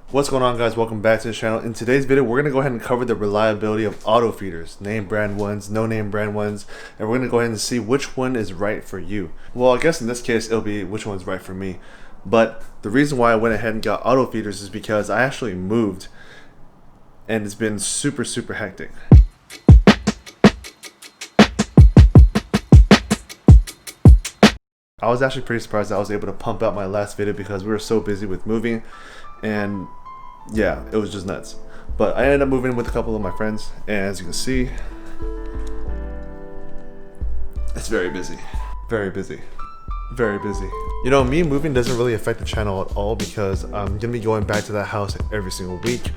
What's going on, guys? Welcome back to the channel. In today's video, we're going to go ahead and cover the reliability of auto feeders, name brand ones, no name brand ones, and we're going to go ahead and see which one is right for you. Well, I guess in this case it'll be which one's right for me. But the reason why I went ahead and got auto feeders is because I actually moved and it's been super hectic. I was actually pretty surprised I was able to pump out my last video because we were so busy with moving, and yeah, it was just nuts. But I ended up moving with a couple of my friends, and as you can see, it's very busy. Very busy. Very busy. You know, me moving doesn't really affect the channel at all because I'm gonna be going back to that house every single week,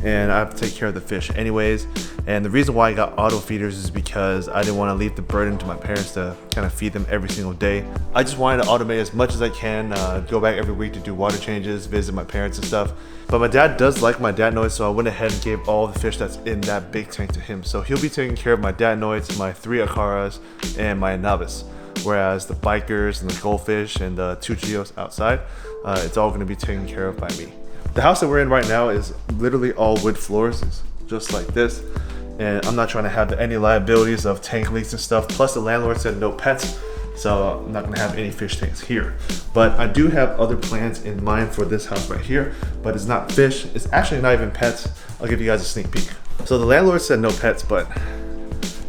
and I have to take care of the fish anyways. And the reason why I got auto feeders is because I didn't want to leave the burden to my parents to kind of feed them every single day. I just wanted to automate as much as I can, go back every week to do water changes, visit my parents and stuff. But my dad does like my dad so I went ahead and gave all the fish that's in that big tank to him. So he'll be taking care of my dad, my 3 aquariums, and my novice. Whereas the bikers and the goldfish and the 2 geos outside, it's all going to be taken care of by me. The house that we're in right now is literally all wood floors, it's just like this. And I'm not trying to have any liabilities of tank leaks and stuff. Plus the landlord said no pets, so I'm not going to have any fish tanks here. But I do have other plans in mind for this house right here, but it's not fish, it's actually not even pets. I'll give you guys a sneak peek. So the landlord said no pets, but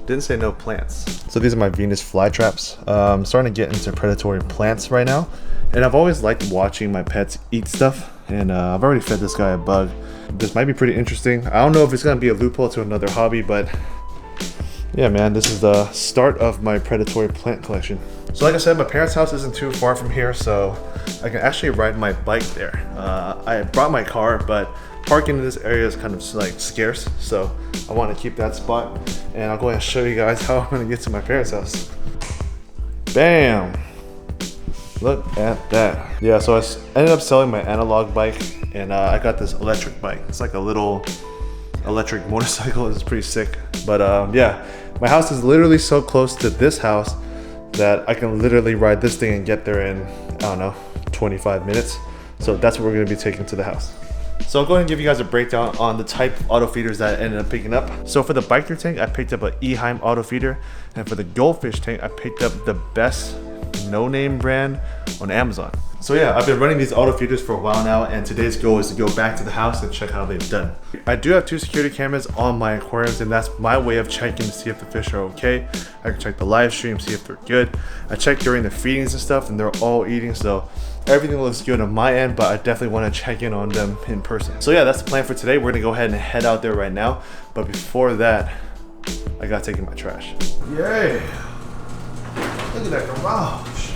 didn't say no plants. So these are my Venus flytraps. I'm starting to get into predatory plants right now, and I've always liked watching my pets eat stuff, and I've already fed this guy a bug. This might be pretty interesting. I don't know if it's gonna be a loophole to another hobby, but yeah, man, this is the start of my predatory plant collection. So like I said, my parents' house isn't too far from here, so I can actually ride my bike there. I brought my car, but parking in this area is kind of like scarce, so I want to keep that spot, and I'll go ahead and show you guys how I'm gonna get to my parents' house. Bam! Look at that. Yeah, so I ended up selling my analog bike, and I got this electric bike. It's like a little electric motorcycle. It's pretty sick. But yeah, my house is literally so close to this house that I can literally ride this thing and get there in, I don't know, 25 minutes. So that's what we're gonna be taking to the house. So I'll go ahead and give you guys a breakdown on the type of auto feeders that I ended up picking up. So for the biker tank, I picked up an Eheim auto feeder, and for the goldfish tank, I picked up the best no-name brand on Amazon. So yeah, I've been running these auto feeders for a while now, and today's goal is to go back to the house and check how they've done. I do have 2 security cameras on my aquariums, and that's my way of checking to see if the fish are okay. I can check the live stream, see if they're good. I check during the feedings and stuff, and they're all eating, so everything looks good on my end, but I definitely want to check in on them in person. So yeah, that's the plan for today. We're gonna go ahead and head out there right now, but before that, I gotta take in my trash. Yay! Look at that garage.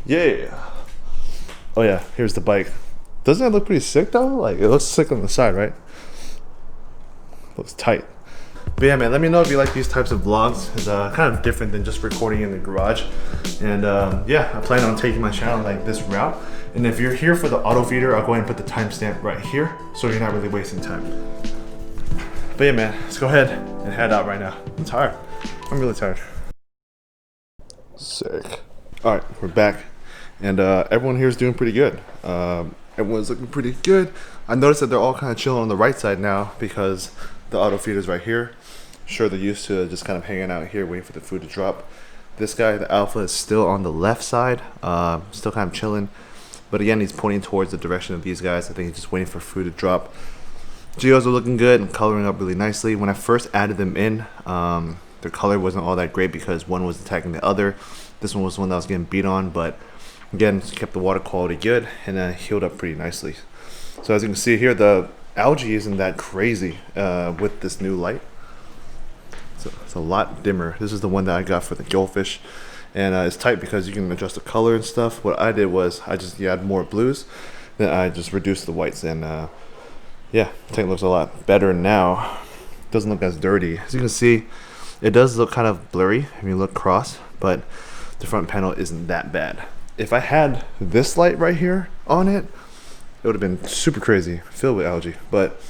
Yeah. Oh yeah, here's the bike. Doesn't it look pretty sick though? Like, it looks sick on the side, right? Looks tight. But yeah, man, let me know if you like these types of vlogs. It's kind of different than just recording in the garage. And yeah, I plan on taking my channel like this route. And if you're here for the auto feeder, I'll go ahead and put the timestamp right here, so you're not really wasting time. But yeah, man, let's go ahead and head out right now. I'm tired. I'm really tired. Sick. All right, we're back. And everyone here is doing pretty good. Everyone's looking pretty good. I noticed that they're all kind of chilling on the right side now because the auto feeder's right here. Sure, they're used to just kind of hanging out here waiting for the food to drop. This guy, the alpha, is still on the left side, still kind of chilling. But again, he's pointing towards the direction of these guys. I think he's just waiting for food to drop. Geos are looking good and coloring up really nicely. When I first added them in, their color wasn't all that great because one was attacking the other. This one was the one that was getting beat on, but again, kept the water quality good and healed up pretty nicely. So as you can see here, the algae isn't that crazy with this new light. So it's a lot dimmer. This is the one that I got for the goldfish, and it's tight because you can adjust the color and stuff. What I did was I just add more blues, then I just reduced the whites, and yeah, the tank looks a lot better now. Doesn't look as dirty. As you can see, it does look kind of blurry if you look cross, but the front panel isn't that bad. If I had this light right here on it, it would have been super crazy, filled with algae. But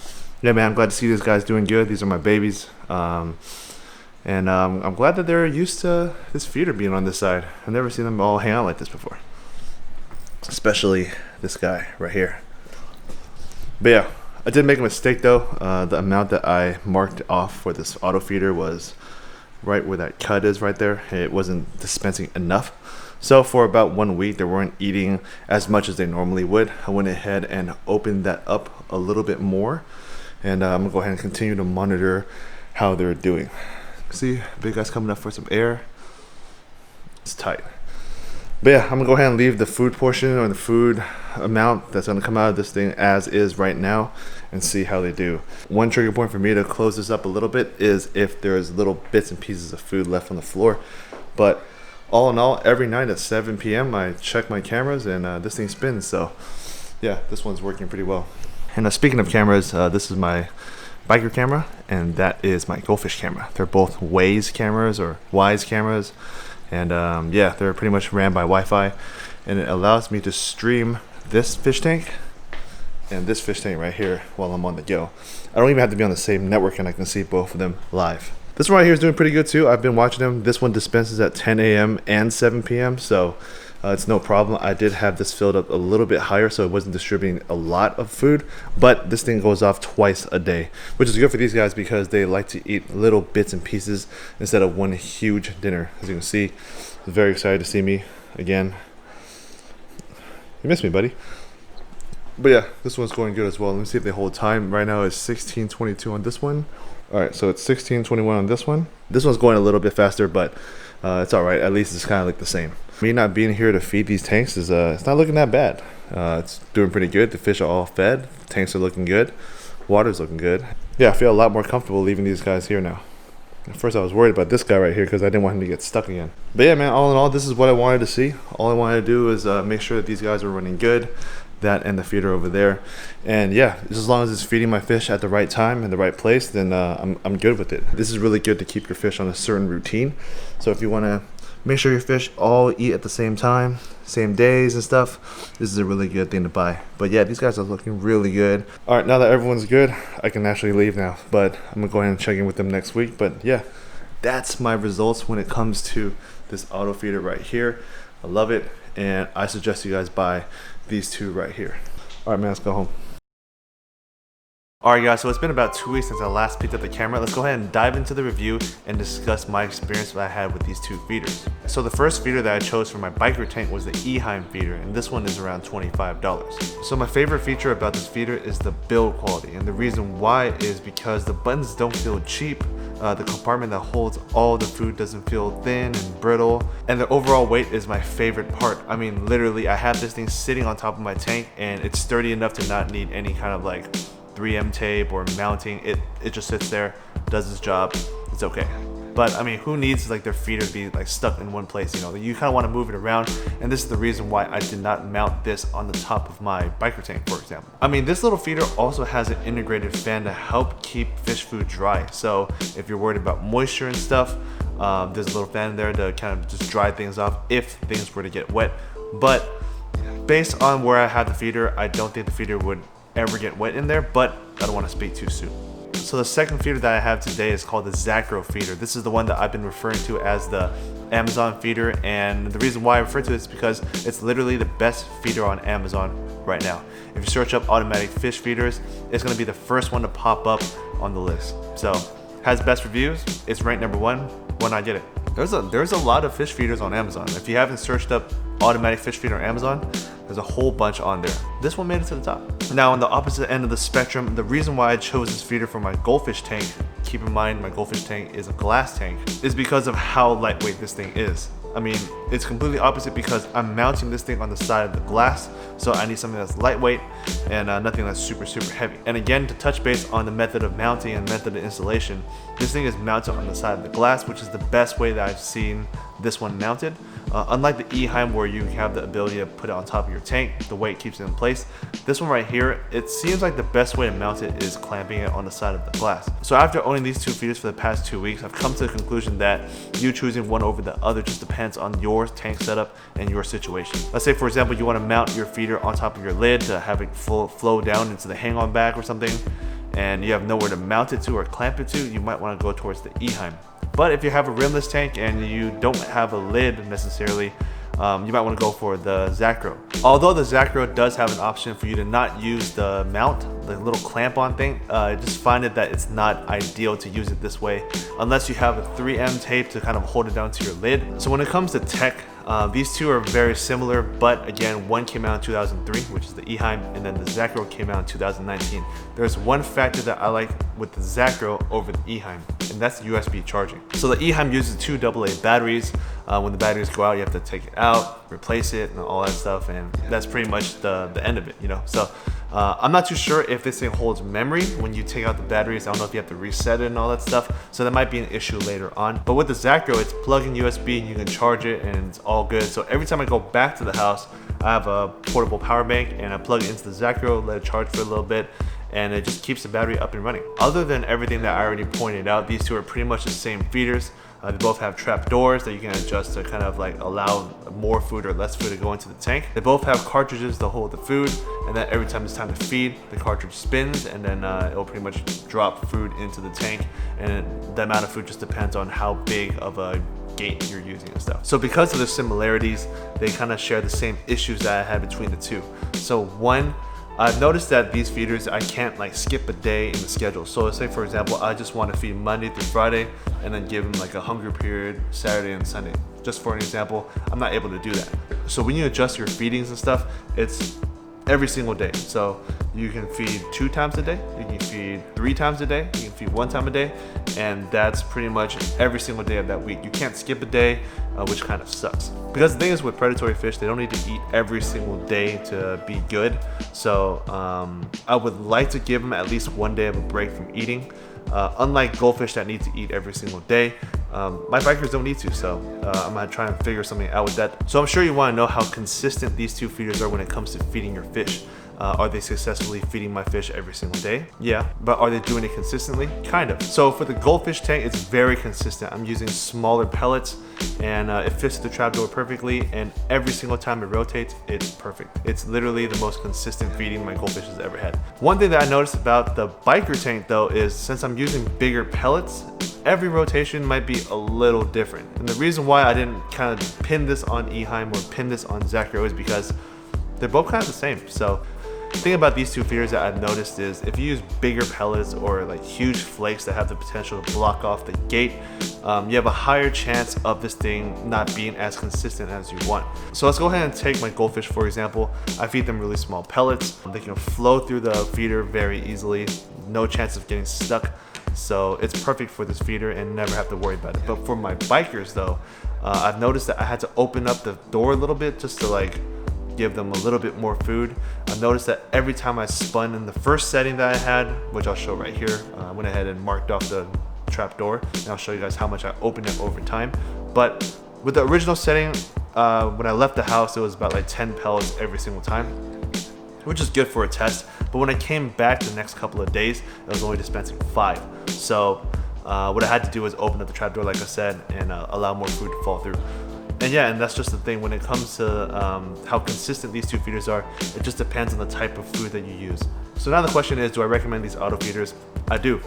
Yeah, man, I'm glad to see these guys doing good. These are my babies. And I'm glad that they're used to this feeder being on this side. I've never seen them all hang out like this before. Especially this guy right here. But yeah, I did make a mistake though. The amount that I marked off for this auto feeder was right where that cut is right there. It wasn't dispensing enough. So for about 1 week, they weren't eating as much as they normally would. I went ahead and opened that up a little bit more. And I'm gonna go ahead and continue to monitor how they're doing. See, big guy's coming up for some air. It's tight. But yeah, I'm gonna go ahead and leave the food portion or the food amount that's gonna come out of this thing as is right now and see how they do. One trigger point for me to close this up a little bit is if there's little bits and pieces of food left on the floor. But all in all, every night at 7 p.m. I check my cameras and this thing spins. So yeah, this one's working pretty well. And speaking of cameras, this is my biker camera and that is my goldfish camera. They're both Waze cameras or Wise cameras. And yeah, they're pretty much ran by Wi-Fi. And it allows me to stream this fish tank and this fish tank right here while I'm on the go. I don't even have to be on the same network and I can see both of them live. This one right here is doing pretty good too. I've been watching them. This one dispenses at 10 a.m. and 7 p.m. So it's no problem. I did have this filled up a little bit higher so it wasn't distributing a lot of food, but this thing goes off twice a day, which is good for these guys because they like to eat little bits and pieces instead of one huge dinner. As you can see, they're very excited to see me again. You missed me, buddy. But yeah, this one's going good as well. Let me see if they hold time. Right now it's 16:22 on this one. All right, so it's 16:21 on this one. This one's going a little bit faster, but it's all right. At least it's kind of like the same. Me not being here to feed these tanks is it's not looking that bad. It's doing pretty good. The fish are all fed. Tanks are looking good. Water's looking good. Yeah, I feel a lot more comfortable leaving these guys here now. At first I was worried about this guy right here because I didn't want him to get stuck again. But yeah, man, all in all, this is what I wanted to see. All I wanted to do is make sure that these guys are running good. That and the feeder over there. And yeah, as long as it's feeding my fish at the right time in the right place, then I'm good with it. This is really good to keep your fish on a certain routine. So if you want to make sure your fish all eat at the same time, same days and stuff, this is a really good thing to buy. But yeah, these guys are looking really good. All right, now that everyone's good, I can actually leave now, but I'm gonna go ahead and check in with them next week. But yeah, that's my results when it comes to this auto feeder right here. I love it, and I suggest you guys buy these two right here. All right, man, let's go home. Alright guys, so it's been about 2 weeks since I last picked up the camera. Let's go ahead and dive into the review and discuss my experience that I had with these two feeders. So the first feeder that I chose for my biker tank was the Eheim feeder, and this one is around $25. So my favorite feature about this feeder is the build quality, and the reason why is because the buttons don't feel cheap. The compartment that holds all the food doesn't feel thin and brittle, and the overall weight is my favorite part. I mean, literally, I have this thing sitting on top of my tank and it's sturdy enough to not need any kind of like 3M tape or mounting. It just sits there, does its job, it's okay. But I mean, who needs like their feeder to be like stuck in one place? You know, you kind of want to move it around, and this is the reason why I did not mount this on the top of my biker tank, for example. I mean, this little feeder also has an integrated fan to help keep fish food dry. So if you're worried about moisture and stuff, there's a little fan in there to kind of just dry things off if things were to get wet. But based on where I have the feeder, I don't think the feeder would ever get wet in there, but I don't want to speak too soon. So the second feeder that I have today is called the Zacro feeder. This is the one that I've been referring to as the Amazon feeder, and the reason why I refer to it is because it's literally the best feeder on Amazon right now. If you search up automatic fish feeders, it's going to be the first one to pop up on the list. So has best reviews, it's ranked #1 when I get it. There's a lot of fish feeders on Amazon. If you haven't searched up automatic fish feeder on Amazon, there's a whole bunch on there. This one made it to the top. Now on the opposite end of the spectrum, the reason why I chose this feeder for my goldfish tank, keep in mind my goldfish tank is a glass tank, is because of how lightweight this thing is. I mean, it's completely opposite because I'm mounting this thing on the side of the glass, so I need something that's lightweight and nothing that's super heavy. And again, to touch base on the method of mounting and method of installation, this thing is mounted on the side of the glass, which is the best way that I've seen this one mounted. Unlike the Eheim where you have the ability to put it on top of your tank, the weight keeps it in place. This one right here, it seems like the best way to mount it is clamping it on the side of the glass. So after owning these two feeders for the past 2 weeks, I've come to the conclusion that you choosing one over the other just depends on your tank setup and your situation. Let's say for example, you want to mount your feeder on top of your lid to have it flow down into the hang-on bag or something. and you have nowhere to mount it to or clamp it to, you might want to go towards the Eheim. But if you have a rimless tank and you don't have a lid necessarily, you might want to go for the Zacro. Although the Zacro does have an option for you to not use the mount, the little clamp on thing, I just find it that it's not ideal to use it this way unless you have a 3M tape to kind of hold it down to your lid. So when it comes to tech, these two are very similar, but again, one came out in 2003, which is the Eheim, and then the Zacro came out in 2019. There's one factor that I like with the Zacro over the Eheim, and that's USB charging. So the Eheim uses 2 AA batteries. When the batteries go out, you have to take it out, replace it, and all that stuff, and that's pretty much the end of it, you know. So I'm not too sure if this thing holds memory when you take out the batteries. I don't know if you have to reset it and all that stuff, so that might be an issue later on. But with the Zacro, it's plug-in USB and you can charge it and it's all good. So every time I go back to the house, I have a portable power bank and I plug it into the Zacro, let it charge for a little bit, and it just keeps the battery up and running. Other than everything that I already pointed out, these two are pretty much the same feeders. They both have trap doors that you can adjust to kind of like allow more food or less food to go into the tank. They both have cartridges to hold the food, and then every time it's time to feed, the cartridge spins, and then it'll pretty much drop food into the tank, and the amount of food just depends on how big of a gate you're using and stuff. So because of the similarities, they kind of share the same issues that I had between the two. So one, I've noticed that these feeders, I can't like skip a day in the schedule. So let's say for example, I just want to feed Monday through Friday and then give them like a hunger period Saturday and Sunday. Just for an example, I'm not able to do that. So when you adjust your feedings and stuff, it's every single day. So you can feed 2 times a day, you can feed 3 times a day, you can feed 1 time a day, and that's pretty much every single day of that week. You can't skip a day, which kind of sucks. Because the thing is with predatory fish, they don't need to eat every single day to be good. So I would like to give them at least 1 day of a break from eating. Unlike goldfish that need to eat every single day, my bikers don't need to, so I'm gonna try and figure something out with that. So I'm sure you wanna know how consistent these two feeders are when it comes to feeding your fish. Are they successfully feeding my fish every single day? Yeah, but are they doing it consistently? Kind of. So for the goldfish tank, it's very consistent. I'm using smaller pellets and it fits the trapdoor perfectly, and every single time it rotates, it's perfect. It's literally the most consistent feeding my goldfish has ever had. One thing that I noticed about the biker tank though is since I'm using bigger pellets, every rotation might be a little different. And the reason why I didn't kind of pin this on Eheim or pin this on Zacro is because they're both kind of the same. So the thing about these two feeders that I've noticed is if you use bigger pellets or like huge flakes that have the potential to block off the gate, you have a higher chance of this thing not being as consistent as you want. So let's go ahead and take my goldfish for example. I feed them really small pellets. They can flow through the feeder very easily, no chance of getting stuck. So it's perfect for this feeder and never have to worry about it. But for my bikers though, I've noticed that I had to open up the door a little bit just to like give them a little bit more food. I noticed that every time I spun in the first setting that I had, which I'll show right here, I went ahead and marked off the trap door, and I'll show you guys how much I opened it over time. But with the original setting, when I left the house, it was about like 10 pellets every single time, which is good for a test. But when I came back the next couple of days, it was only dispensing 5. So what I had to do was open up the trap door, like I said, and allow more food to fall through. And yeah, and that's just the thing when it comes to how consistent these two feeders are. It just depends on the type of food that you use. So now the question is, do I recommend these auto feeders? I do.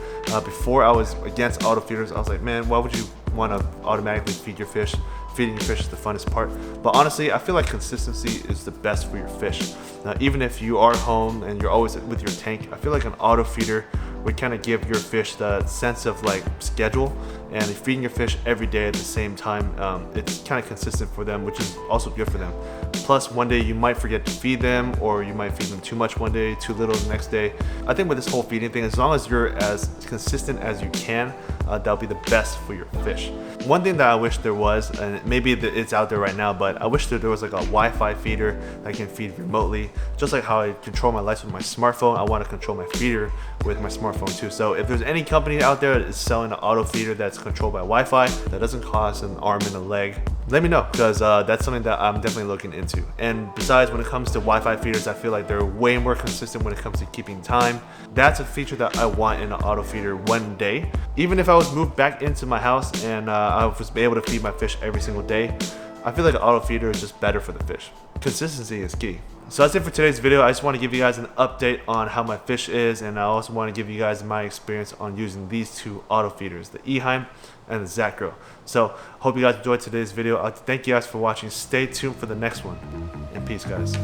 Before I was against auto feeders, I was like, man, why would you want to automatically feed your fish? Feeding your fish is the funnest part. But honestly, I feel like consistency is the best for your fish. Now, even if you are home and you're always with your tank, I feel like an auto feeder would kind of give your fish that sense of like schedule, and if feeding your fish every day at the same time, it's kind of consistent for them, which is also good for them. Plus, one day you might forget to feed them, or you might feed them too much one day, too little the next day. I think with this whole feeding thing, as long as you're as consistent as you can, that'll be the best for your fish. One thing that I wish there was, and maybe it's out there right now, but I wish that there was like a Wi-Fi feeder that can feed remotely. Just like how I control my lights with my smartphone, I want to control my feeder with my smartphone too. So if there's any company out there that is selling an auto feeder that's controlled by Wi-Fi that doesn't cost an arm and a leg, let me know, because that's something that I'm definitely looking into. And besides, when it comes to Wi-Fi feeders, I feel like they're way more consistent when it comes to keeping time. That's a feature that I want in an auto feeder one day. Even if I was moved back into my house and I was able to feed my fish every single day, I feel like an auto feeder is just better for the fish. consistency is key. So that's it for today's video. I just want to give you guys an update on how my fish is, and I also want to give you guys my experience on using these two auto feeders, the Eheim and the Zacro. So hope you guys enjoyed today's video. Thank you guys for watching. Stay tuned for the next one, and peace guys.